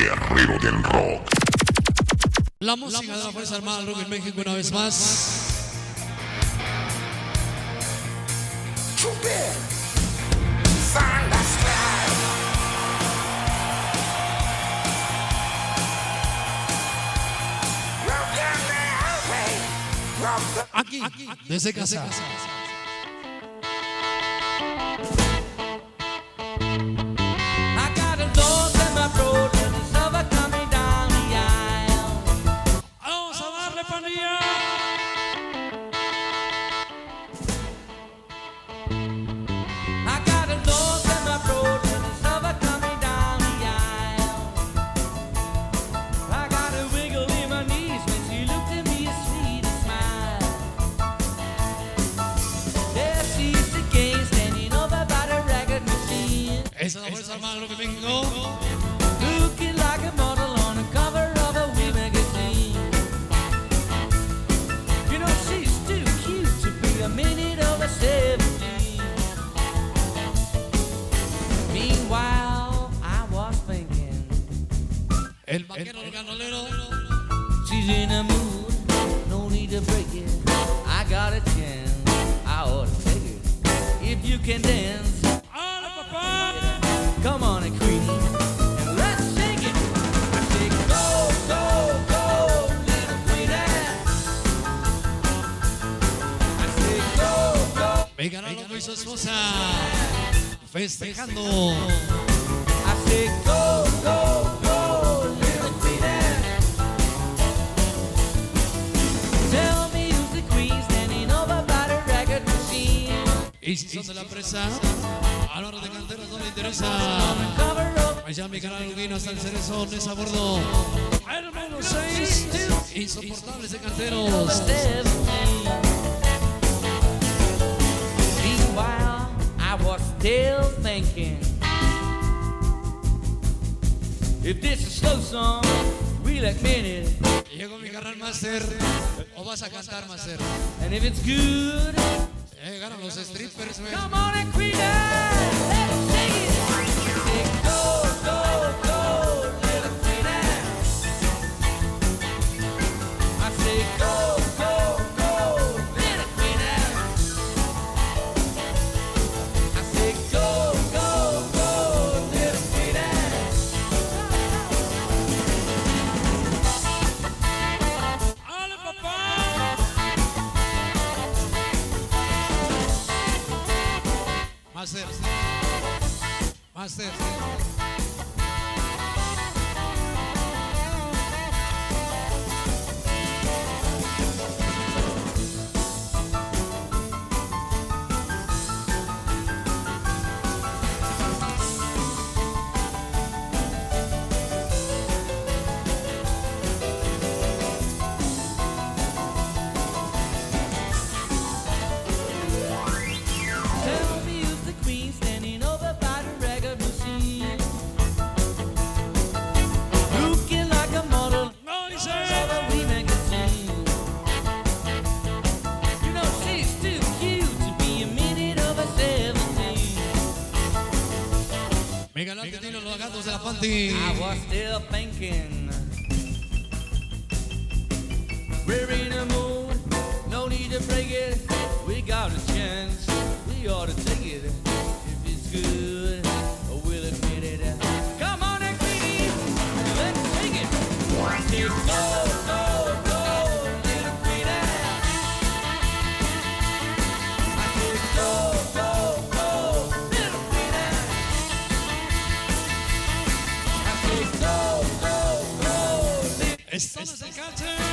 guerrero del rock. La música de la Fuerza Armada del Rock en México una vez más. Aquí, desde CASA. Vamos a darle, pandilla. Esa es la Fuerza Armada del Rock en México. Looking like a model on the cover of a wee magazine. You know she's too cute to be a minute over 17. Meanwhile, I was thinking, El vaquero del ganolero. she's in a mood, no need to break it. I got a chance, I ought to take it. If you can dance, come on, Queenie, and let's sing it. I say, go, go, go, little Queenie. I say, go, go. Me ganaron y su esposa festejando. I say, go, go, go, little Queenie. Tell me who's the queen standing over by the record machine. Y si son de la presa, a la hora de canteros no me interesa. Allá mi canal vino hasta el Cerezón, es a bordo. Hermano 6, insoportables de canteros. Meanwhile, I was still thinking, if this is a slow song, we'll admit it. Llegó mi canal Master, o vas a cantar Master. And if it's good, Llegaron los strippers, man. come on and queen, let's sing it. Say, go, go, go, little queen. I say, go, go, go, little queen. I say, go, go, go, little queen. ¡Ale, papá! Master. Master. Tell me who's the queen standing over by the record machine. Looking like a model ¡Noise! of a wee magazine. You know she's too cute to be a minute over 17. Mi canal que tiene los gatos de la Panty. I was still thinking, we're in a mood, no need to break it. We got a chance, we ought to take it. If it's good, we'll admit it. Come on, Queenie, let's sing it. Say, go, go, go, little Queenie. I say, go, go, go, little Queenie. I say, go, go, go, little Estamos en cancha.